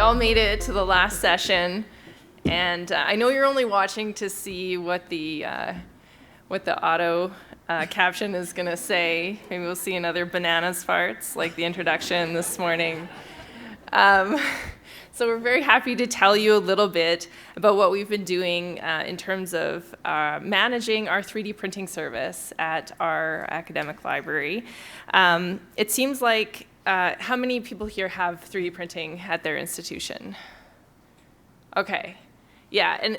all made it to the last session, and I know you're only watching to see what the auto caption is going to say. Maybe we'll see another bananas farts like the introduction this morning. So we're very happy to tell you a little bit about what we've been doing in terms of managing our 3D printing service at our academic library. It seems like, how many people here have 3D printing at their institution? Okay, yeah, and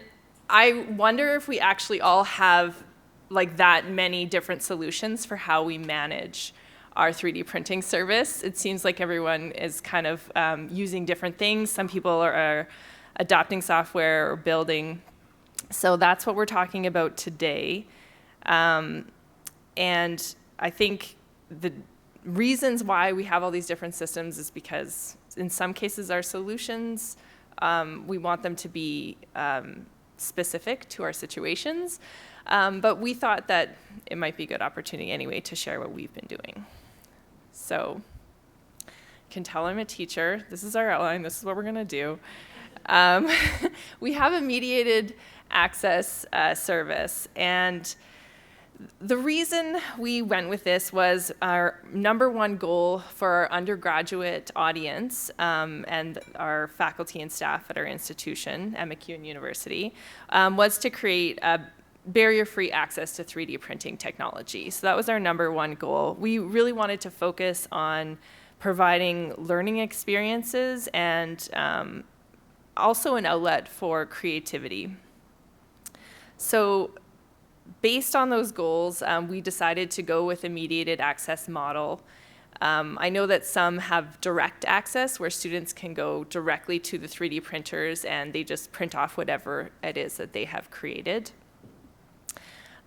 I wonder if we actually all have like that many different solutions for how we manage our 3D printing service. It seems like everyone is kind of using different things. Some people are adopting software or building. So that's what we're talking about today. And I think the reasons why we have all these different systems is because in some cases our solutions, we want them to be specific to our situations. But we thought that it might be a good opportunity anyway to share what we've been doing. So, you can tell I'm a teacher. This is our outline. This is what we're going to do. We have a mediated access service. And the reason we went with this was our number one goal for our undergraduate audience and our faculty and staff at our institution, McEwen University, was to create a barrier-free access to 3D printing technology. So that was our number one goal. We really wanted to focus on providing learning experiences and also an outlet for creativity. So based on those goals, we decided to go with a mediated access model. I know that some have direct access where students can go directly to the 3D printers and they just print off whatever it is that they have created.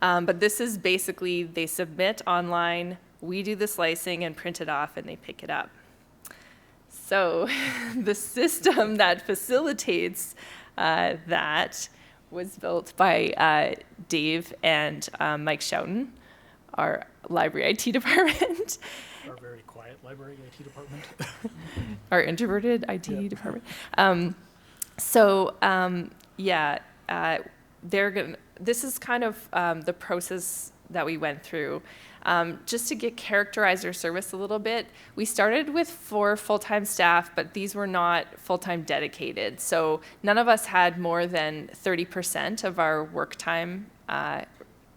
But this is basically, they submit online, we do the slicing and print it off and they pick it up. So the system that facilitates that was built by Dave and Mike Schouten, our library IT department. Our very quiet library IT department. Our introverted IT department. This is kind of the process that we went through. Just to characterize our service a little bit, we started with 4 full-time staff, but these were not full-time dedicated. So none of us had more than 30% of our work time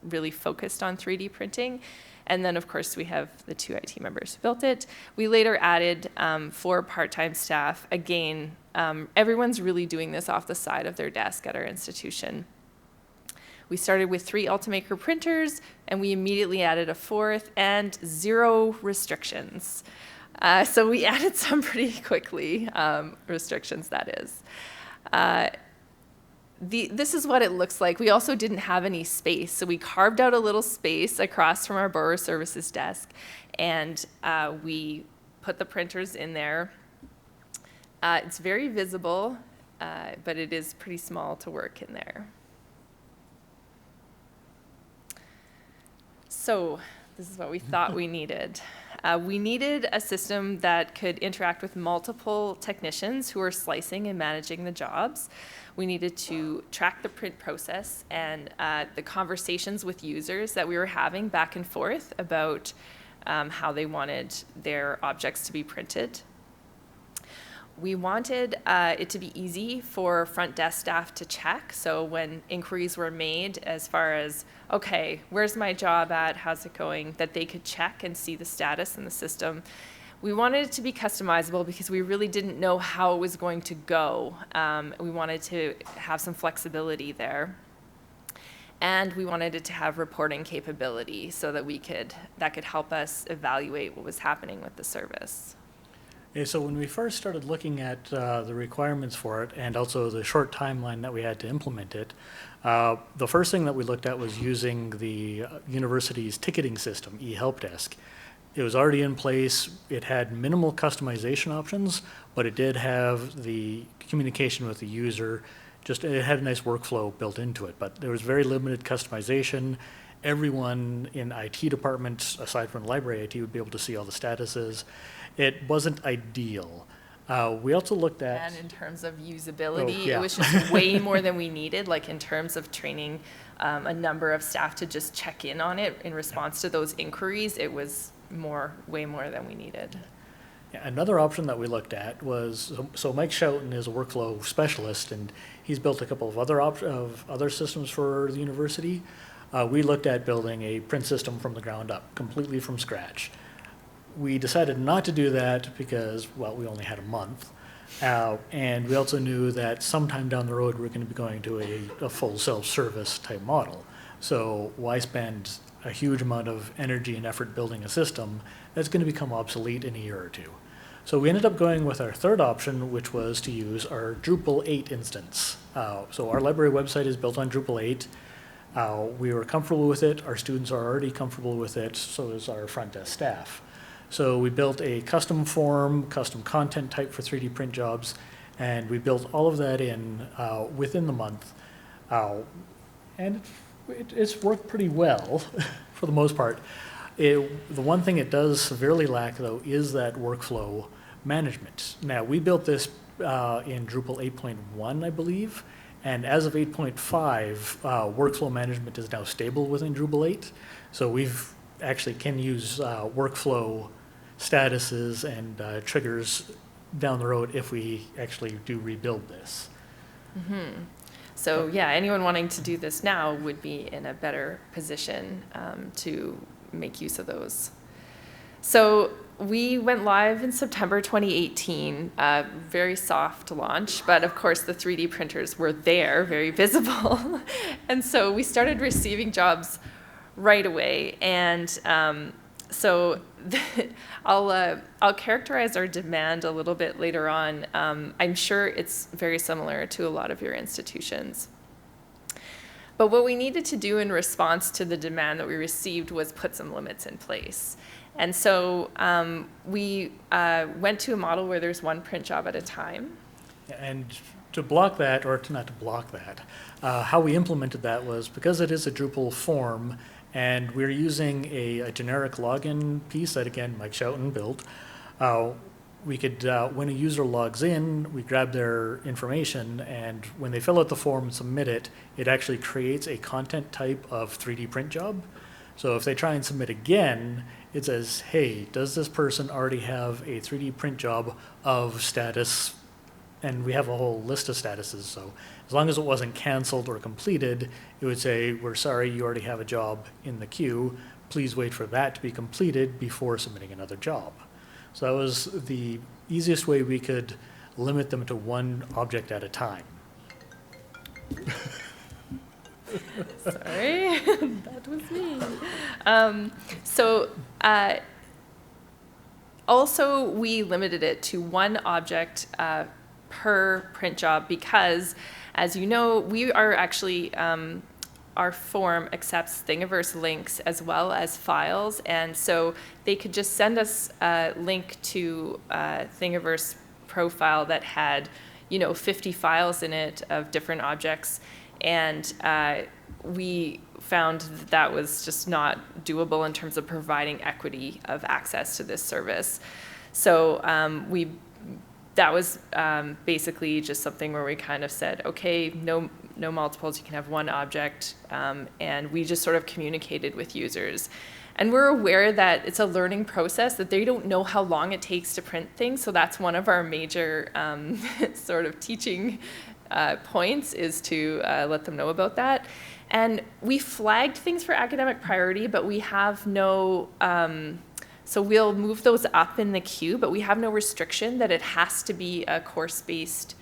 really focused on 3D printing. And then, of course, we have the 2 IT members who built it. We later added 4 part-time staff. Again, everyone's really doing this off the side of their desk at our institution. We started with 3 Ultimaker printers, and we immediately added a 4th, and 0 restrictions. So we added some pretty quickly, restrictions that is. This is what it looks like. We also didn't have any space, so we carved out a little space across from our borrower services desk, and we put the printers in there. It's very visible, but it is pretty small to work in there. So this is what we thought we needed. We needed a system that could interact with multiple technicians who are slicing and managing the jobs. We needed to track the print process and the conversations with users that we were having back and forth about how they wanted their objects to be printed. We wanted it to be easy for front desk staff to check. So when inquiries were made as far as, okay, where's my job at, how's it going, that they could check and see the status in the system. We wanted it to be customizable because we really didn't know how it was going to go. We wanted to have some flexibility there. And we wanted it to have reporting capability so that that could help us evaluate what was happening with the service. Okay, so when we first started looking at the requirements for it and also the short timeline that we had to implement it, the first thing that we looked at was using the university's ticketing system, eHelpDesk. It was already in place. It had minimal customization options, but it did have the communication with the user. It had a nice workflow built into it, but there was very limited customization. Everyone in IT departments, aside from library IT, would be able to see all the statuses. It wasn't ideal. We also looked at, And in terms of usability, yeah. it was just way more than we needed, like in terms of training a number of staff to just check in on it in response to those inquiries. It was way more than we needed. Yeah, another option that we looked at was, so Mike Schouten is a workflow specialist, and he's built a couple of other systems for the university. We looked at building a print system from the ground up, completely from scratch. We decided not to do that because, well, we only had a month. And we also knew that sometime down the road, we're going to be going to a full self-service type model. So why spend a huge amount of energy and effort building a system that's going to become obsolete in a year or two? So we ended up going with our third option, which was to use our Drupal 8 instance. So our library website is built on Drupal 8. We were comfortable with it. Our students are already comfortable with it. So is our front desk staff. So we built a custom form, custom content type for 3D print jobs, and we built all of that in within the month. And it's worked pretty well for the most part. The one thing it does severely lack, though, is that workflow management. Now, we built this in Drupal 8.1, I believe, and as of 8.5, workflow management is now stable within Drupal 8. So we've actually can use workflow statuses and triggers down the road if we actually do rebuild this. Mm-hmm. So yeah, anyone wanting to do this now would be in a better position to make use of those. So we went live in September 2018, very soft launch, but of course the 3D printers were there, very visible. And so we started receiving jobs right away. And so I'll characterize our demand a little bit later on. I'm sure it's very similar to a lot of your institutions. But what we needed to do in response to the demand that we received was put some limits in place. And so we went to a model where there's one print job at a time. And to block that, or not to block that, how we implemented that was because it is a Drupal form, and we're using a generic login piece that, again, Mike Schouten built. We could, when a user logs in, we grab their information, and when they fill out the form and submit it, it actually creates a content type of 3D print job. So if they try and submit again, it says, hey, does this person already have a 3D print job of status? And we have a whole list of statuses. So as long as it wasn't canceled or completed, it would say, we're sorry, you already have a job in the queue. Please wait for that to be completed before submitting another job. So that was the easiest way we could limit them to one object at a time. Sorry, that was me. Also, we limited it to one object per print job because, as you know, we are actually, our form accepts Thingiverse links as well as files, and so they could just send us a link to a Thingiverse profile that had, 50 files in it of different objects, and we found that was just not doable in terms of providing equity of access to this service. So that was basically just something where we kind of said, okay, no multiples, you can have one object, and we just sort of communicated with users. And we're aware that it's a learning process, that they don't know how long it takes to print things, so that's one of our major sort of teaching points, is to let them know about that. And we flagged things for academic priority, but we have no, so we'll move those up in the queue, but we have no restriction that it has to be a course-based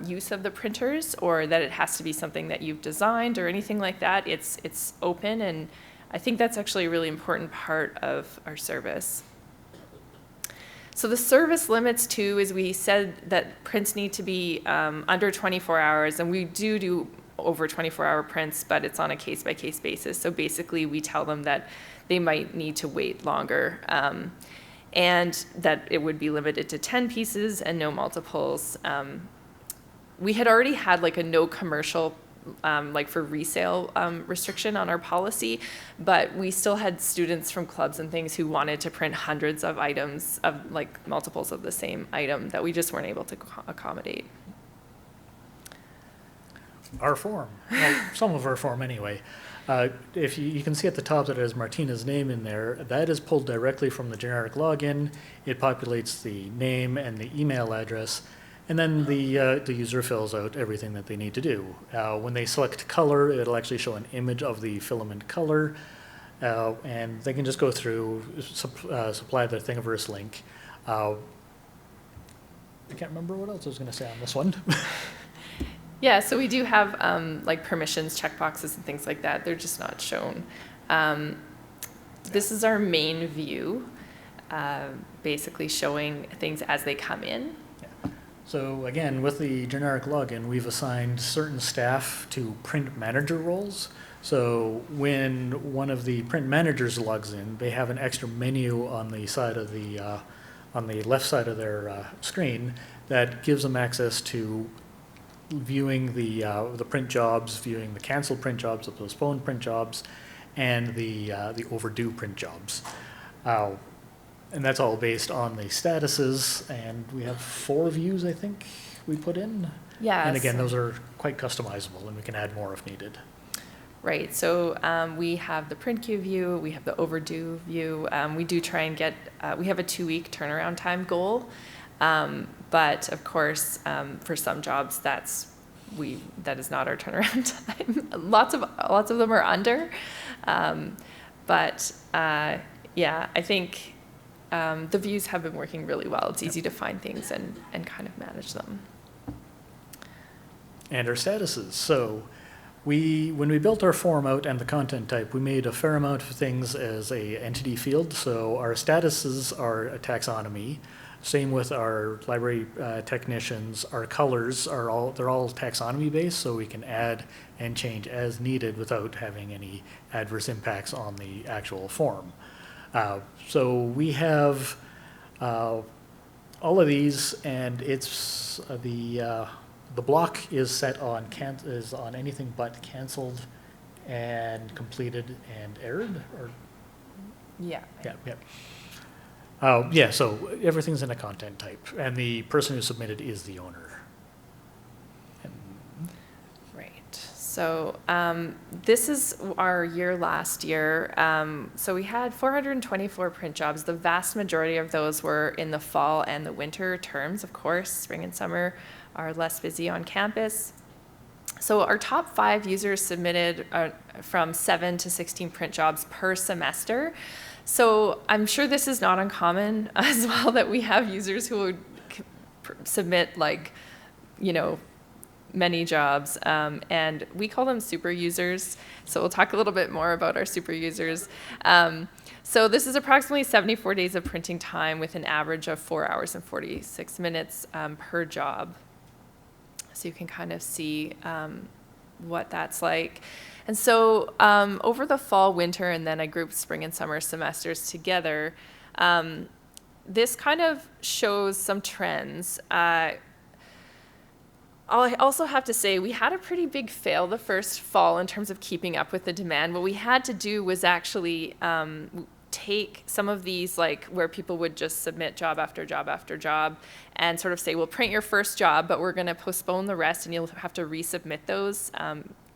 use of the printers, or that it has to be something that you've designed or anything like that. It's open, and I think that's actually a really important part of our service. So the service limits too is we said that prints need to be under 24 hours, and we do over 24-hour prints, but it's on a case-by-case basis. So basically we tell them that they might need to wait longer, and that it would be limited to 10 pieces and no multiples. We had already had like a no commercial like for resale restriction on our policy, but we still had students from clubs and things who wanted to print hundreds of items of like multiples of the same item that we just weren't able to accommodate. Our form, well, some of our form anyway. If you can see at the top that it has Martina's name in there, that is pulled directly from the generic login. It populates the name and the email address, and then the user fills out everything that they need to do. When they select color, it'll actually show an image of the filament color, and they can just go through, supply the Thingiverse link. I can't remember what else I was going to say on this one. Yeah, so we do have like permissions, checkboxes, and things like that. They're just not shown. This is our main view, basically showing things as they come in. Yeah. So again, with the generic login, we've assigned certain staff to print manager roles. So when one of the print managers logs in, they have an extra menu on the side of the on the left side of their screen that gives them access to viewing the print jobs, viewing the canceled print jobs, the postponed print jobs, and the overdue print jobs. And that's all based on the statuses, and we have 4 views, I think, we put in. Yes. And again, those are quite customizable, and we can add more if needed. Right, so we have the print queue view, we have the overdue view. We do try and get, we have a 2-week turnaround time goal. But of course, for some jobs, that is not our turnaround time. lots of them are under, but yeah, I think the views have been working really well. It's easy to find things and kind of manage them. And our statuses. So when we built our form out and the content type, we made a fair amount of things as a entity field. So our statuses are a taxonomy. Same with our library technicians. Our colors they're all taxonomy based, so we can add and change as needed without having any adverse impacts on the actual form. So we have all of these, and it's the block is set on on anything but canceled and completed and errored, or Yeah. yeah. Yeah, so everything's in a content type, and the person who submitted is the owner. Right. So this is our year last year. So we had 424 print jobs. The vast majority of those were in the fall and the winter terms, of course. Spring and summer are less busy on campus. So our top 5 users submitted from 7 to 16 print jobs per semester. So I'm sure this is not uncommon as well, that we have users who would submit many jobs, and we call them super users. So we'll talk a little bit more about our super users. So this is approximately 74 days of printing time with an average of 4 hours and 46 minutes per job. So you can kind of see what that's like. And so over the fall, winter, and then I grouped spring and summer semesters together, this kind of shows some trends. I also have to say we had a pretty big fail the first fall in terms of keeping up with the demand. What we had to do was actually take some of these, like where people would just submit job after job after job and sort of say, we'll print your first job, but we're going to postpone the rest, and you'll have to resubmit those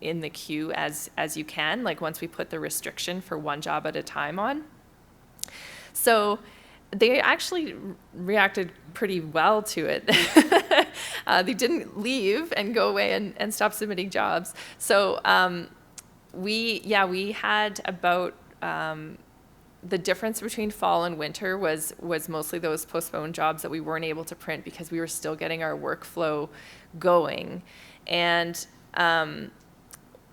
in the queue as you can, like once we put the restriction for one job at a time on. So they actually reacted pretty well to it. They didn't leave and go away and stop submitting jobs. So we had about the difference between fall and winter was mostly those postponed jobs that we weren't able to print because we were still getting our workflow going. And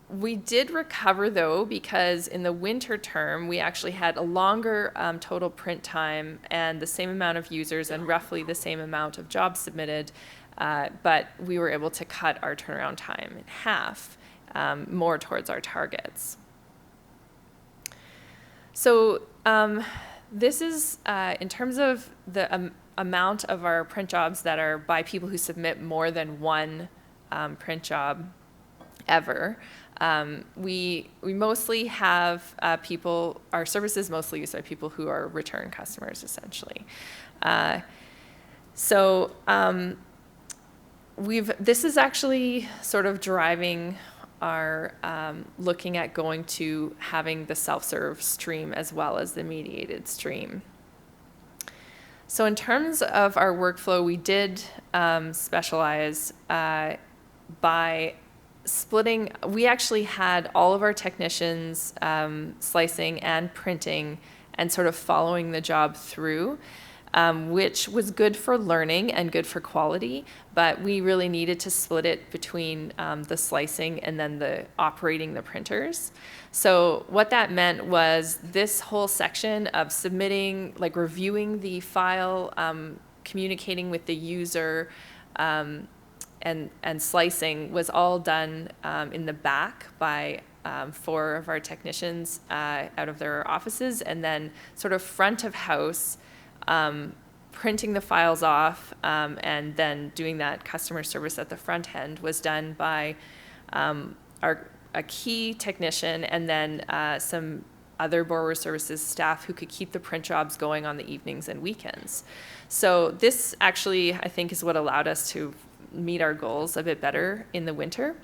we did recover, though, because in the winter term, we actually had a longer total print time and the same amount of users and roughly the same amount of jobs submitted, but we were able to cut our turnaround time in half, more towards our targets. So this is, in terms of the amount of our print jobs that are by people who submit more than one print job. ever. We mostly have people, our service is mostly used by people who are return customers, essentially. So this is actually sort of driving our looking at going to having the self-serve stream as well as the mediated stream. So in terms of our workflow, we did specialize by splitting. We actually had all of our technicians slicing and printing and sort of following the job through, which was good for learning and good for quality, but we really needed to split it between the slicing and then the operating the printers. So what that meant was this whole section of submitting, like reviewing the file, communicating with the user, and slicing was all done in the back by 4 of our technicians out of their offices, and then sort of front of house, printing the files off, and then doing that customer service at the front end was done by a key technician and then some other borrower services staff who could keep the print jobs going on the evenings and weekends. So this actually, I think, is what allowed us to meet our goals a bit better in the winter.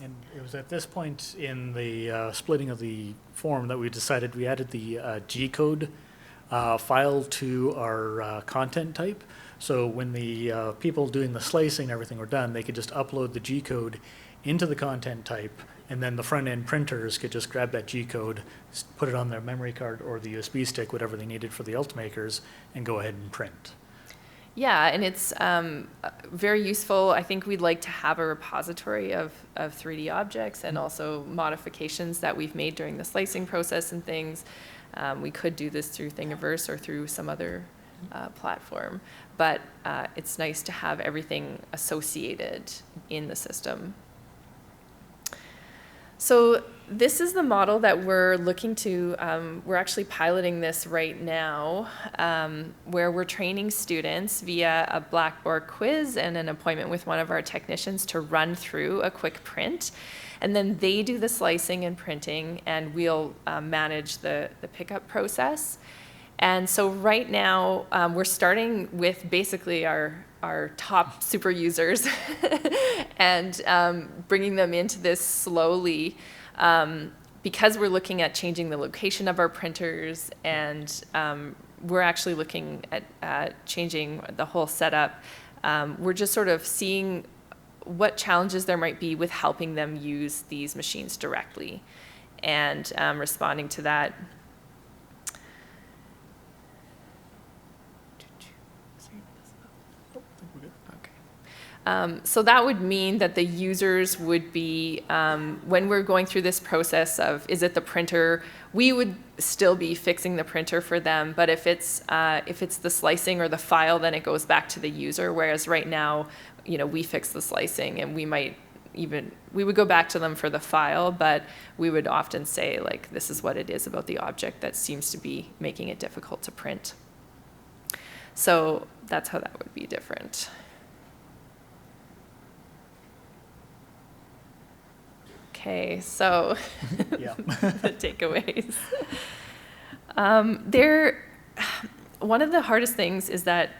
And it was at this point in the splitting of the form that we decided we added the G-code file to our content type. So when the people doing the slicing and everything were done, they could just upload the G-code into the content type, and then the front-end printers could just grab that G-code, put it on their memory card or the USB stick, whatever they needed for the Ultimakers, and go ahead and print. Yeah, and it's very useful. I think we'd like to have a repository of 3D objects and also modifications that we've made during the slicing process and things. We could do this through Thingiverse or through some other platform, but it's nice to have everything associated in the system. So this is the model that we're looking to, we're actually piloting this right now, where we're training students via a Blackboard quiz and an appointment with one of our technicians to run through a quick print. And then they do the slicing and printing, and we'll manage the pickup process. And so right now, we're starting with basically our top super users and bringing them into this slowly, because we're looking at changing the location of our printers, and we're actually looking at changing the whole setup. We're just sort of seeing what challenges there might be with helping them use these machines directly and responding to that. So that would mean that the users would be, when we're going through this process of, is it the printer, we would still be fixing the printer for them, but if it's the slicing or the file, then it goes back to the user, whereas right now, we fix the slicing, and we would go back to them for the file, but we would often say, like, this is what it is about the object that seems to be making it difficult to print. So that's how that would be different. Okay, so the takeaways. One of the hardest things is that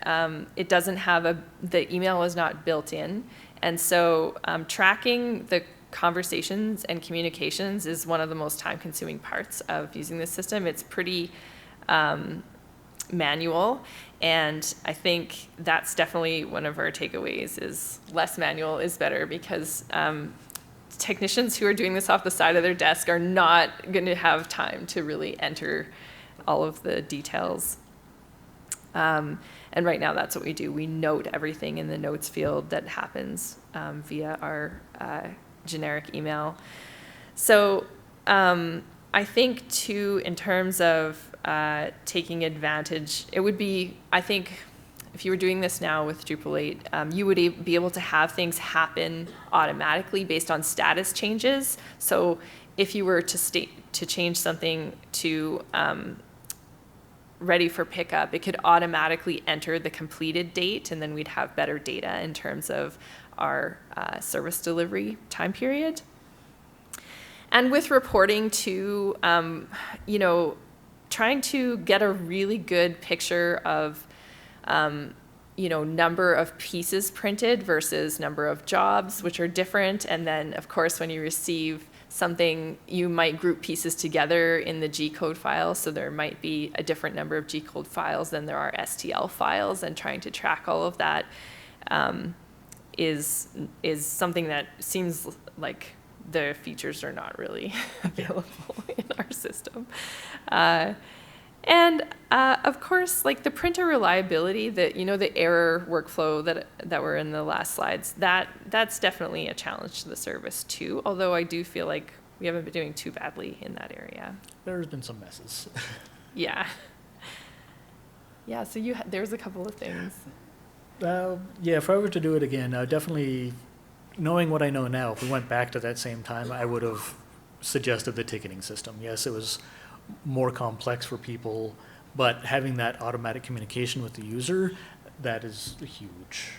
it doesn't have the email is not built in. And so tracking the conversations and communications is one of the most time-consuming parts of using this system. It's pretty manual, and I think that's definitely one of our takeaways is less manual is better, because technicians who are doing this off the side of their desk are not going to have time to really enter all of the details. And right now that's what we do. We note everything in the notes field that happens via our generic email. So I think too, in terms of taking advantage, it would be, I think, if you were doing this now with Drupal 8, you would be able to have things happen automatically based on status changes. So if you were to change something to ready for pickup, it could automatically enter the completed date, and then we'd have better data in terms of our service delivery time period. And with reporting too, you know, trying to get a really good picture of, you know, number of pieces printed versus number of jobs, which are different. And then, of course, when you receive something, you might group pieces together in the G-code file. So there might be a different number of G-code files than there are STL files, and trying to track all of that is something that seems like the features are not really available in our system. And of course, like the printer reliability, that, you know, the error workflow that were in the last slides, that's definitely a challenge to the service too. Although I do feel like we haven't been doing too badly in that area. There's been some messes. Yeah. Yeah. So there's a couple of things. Yeah, if I were to do it again, definitely, knowing what I know now, if we went back to that same time, I would have suggested the ticketing system. Yes, it was more complex for people, but having that automatic communication with the user, that is huge.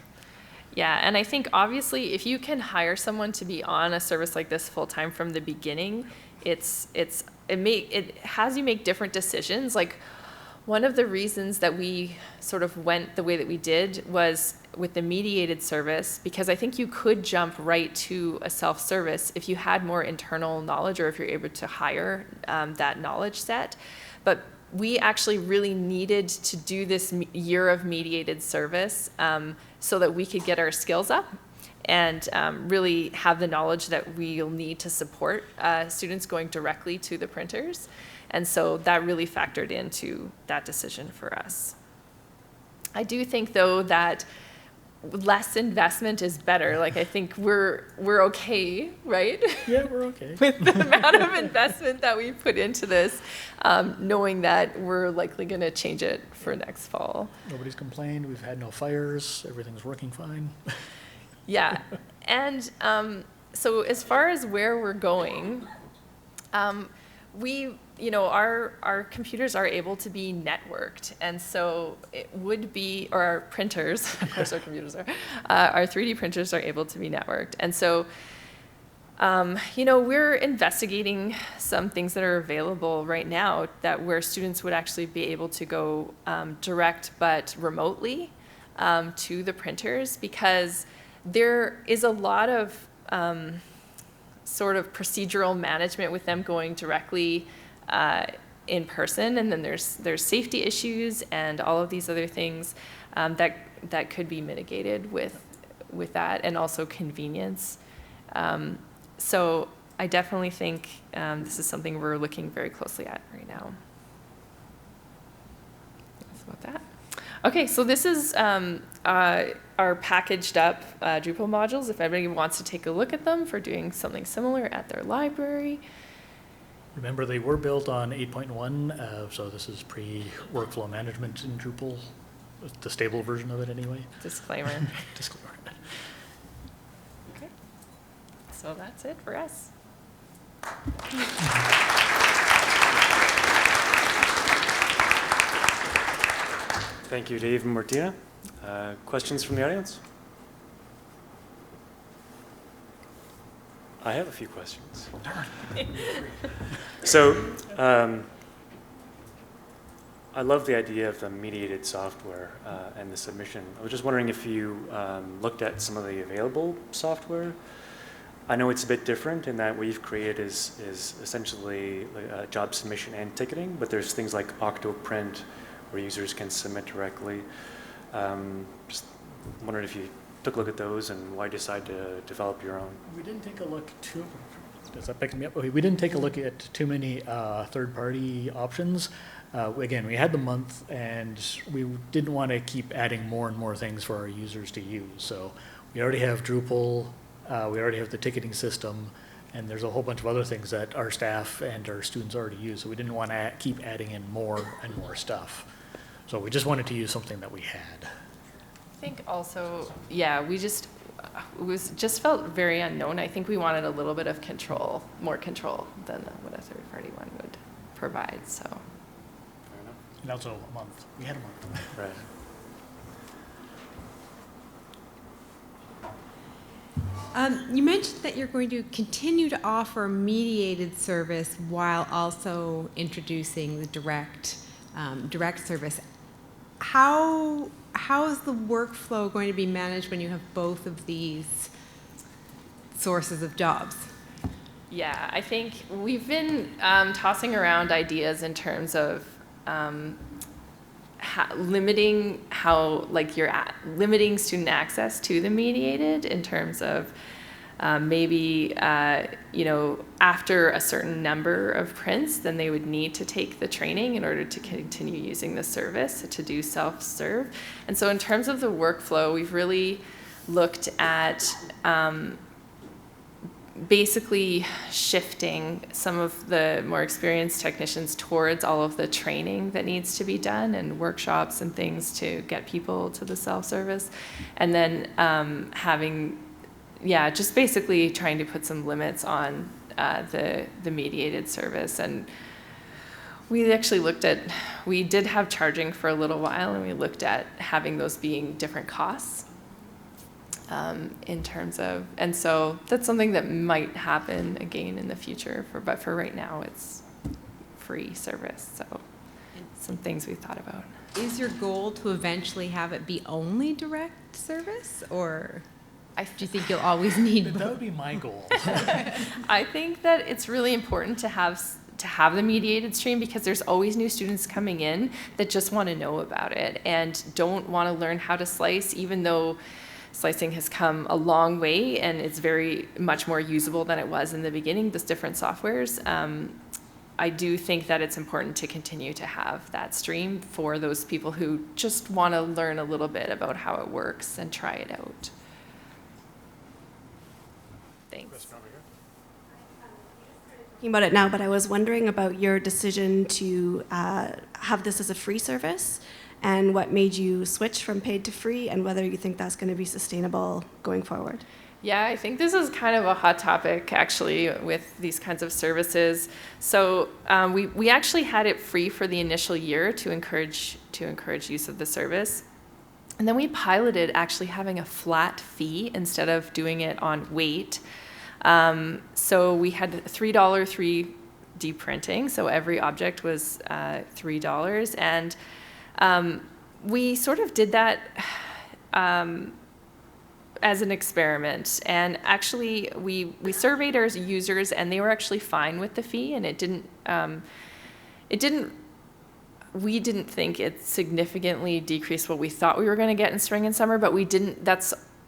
Yeah, and I think obviously if you can hire someone to be on a service like this full time from the beginning, it has you make different decisions. Like, one of the reasons that we sort of went the way that we did was with the mediated service, because I think you could jump right to a self-service if you had more internal knowledge, or if you're able to hire that knowledge set. But we actually really needed to do this year of mediated service so that we could get our skills up and really have the knowledge that we'll need to support students going directly to the printers. And so that really factored into that decision for us. I do think, though, that less investment is better. Like, I think we're okay, right? Yeah, we're okay. With the amount of investment that we put into this, knowing that we're likely going to change it for next fall. Nobody's complained. We've had no fires. Everything's working fine. Yeah. And so as far as where we're going, you know, our computers are able to be networked, and so it would be, or our printers, of course our computers are, our 3D printers are able to be networked. And so, you know, we're investigating some things that are available right now where students would actually be able to go direct but remotely to the printers, because there is a lot of sort of procedural management with them going directly in person, and then there's safety issues and all of these other things that could be mitigated with that, and also convenience. So I definitely think this is something we're looking very closely at right now. That's about that. Okay, so this is our packaged up Drupal modules, if anybody wants to take a look at them for doing something similar at their library. Remember, they were built on 8.1, so this is pre-workflow management in Drupal, the stable version of it anyway. Disclaimer. Disclaimer. Okay, so that's it for us. Thank you, Dave and Martina. Questions from the audience? I have a few questions. So, I love the idea of the mediated software and the submission. I was just wondering if you looked at some of the available software. I know it's a bit different in that what you've created is essentially job submission and ticketing, but there's things like Octoprint where users can submit directly. Just wondering if you took a look at those and why decide to develop your own. We didn't take a look does that pick me up? Okay, we didn't take a look at too many third-party options. Again, we had the month, and we didn't want to keep adding more and more things for our users to use. So we already have Drupal, we already have the ticketing system, and there's a whole bunch of other things that our staff and our students already use. So we didn't want to keep adding in more and more stuff. So we just wanted to use something that we had. I think also, yeah, it just felt very unknown. I think we wanted a little bit of control, more control than what a third-party one would provide. So. Fair enough. And also a month. We had a month. Right. You mentioned that you're going to continue to offer mediated service while also introducing the direct service. How is the workflow going to be managed when you have both of these sources of jobs? Yeah, I think we've been tossing around ideas in terms of limiting limiting student access to the mediated in terms of maybe after a certain number of prints, then they would need to take the training in order to continue using the service to do self-serve. And so in terms of the workflow, we've really looked at basically shifting some of the more experienced technicians towards all of the training that needs to be done and workshops and things to get people to the self-service. And then just basically trying to put some limits on the mediated service. And we actually we did have charging for a little while, and we looked at having those being different costs. In terms of, and so that's something that might happen again in the future, but for right now it's free service. So some things we thought about. Is your goal to eventually have it be only direct service, or do you think you'll always need both? That would be my goal. I think that it's really important to have the mediated stream, because there's always new students coming in that just want to know about it and don't want to learn how to slice, even though slicing has come a long way and it's very much more usable than it was in the beginning, those different softwares. I do think that it's important to continue to have that stream for those people who just want to learn a little bit about how it works and try it out. Thanks. Talking about it now, but I was wondering about your decision to have this as a free service, and what made you switch from paid to free, and whether you think that's going to be sustainable going forward. Yeah, I think this is kind of a hot topic actually with these kinds of services. So we actually had it free for the initial year to encourage use of the service. And then we piloted actually having a flat fee instead of doing it on weight. So we had $3 3D printing, so every object was $3, and we sort of did that as an experiment. And actually, we surveyed our users, and they were actually fine with the fee, and we didn't think it significantly decreased what we thought we were going to get in spring and summer, but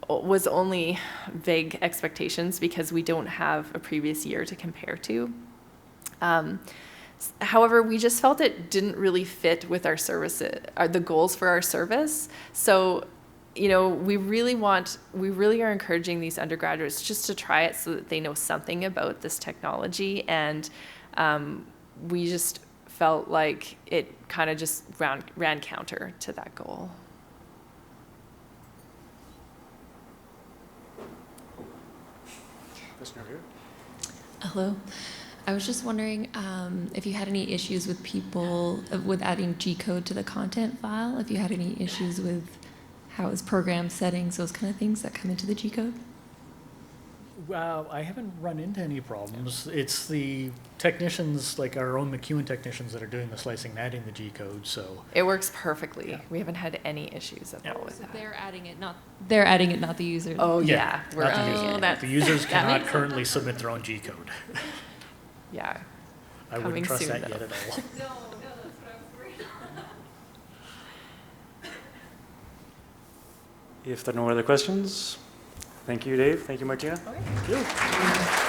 was only vague expectations because we don't have a previous year to compare to. However, we just felt it didn't really fit with our services, the goals for our service. So, we really are encouraging these undergraduates just to try it so that they know something about this technology. And we just felt like it kind of just ran counter to that goal. Question over here. Hello. I was just wondering if you had any issues with with adding G-code to the content file, if you had any issues with how it's programmed, settings, those kind of things that come into the G-code? Well, I haven't run into any problems. It's the technicians, like our own McEwen technicians, that are doing the slicing and adding the G-code, so. It works perfectly. Yeah. We haven't had any issues at all with So that. they're adding it, not the user. Oh, yeah. We're not the adding user. it. The users that cannot makes currently submit their own G-code. Yeah. I Coming wouldn't trust soon, that yet though. at all. No, that's what I'm afraid If there are no other questions, thank you, Dave. Thank you, Martina. Thank you.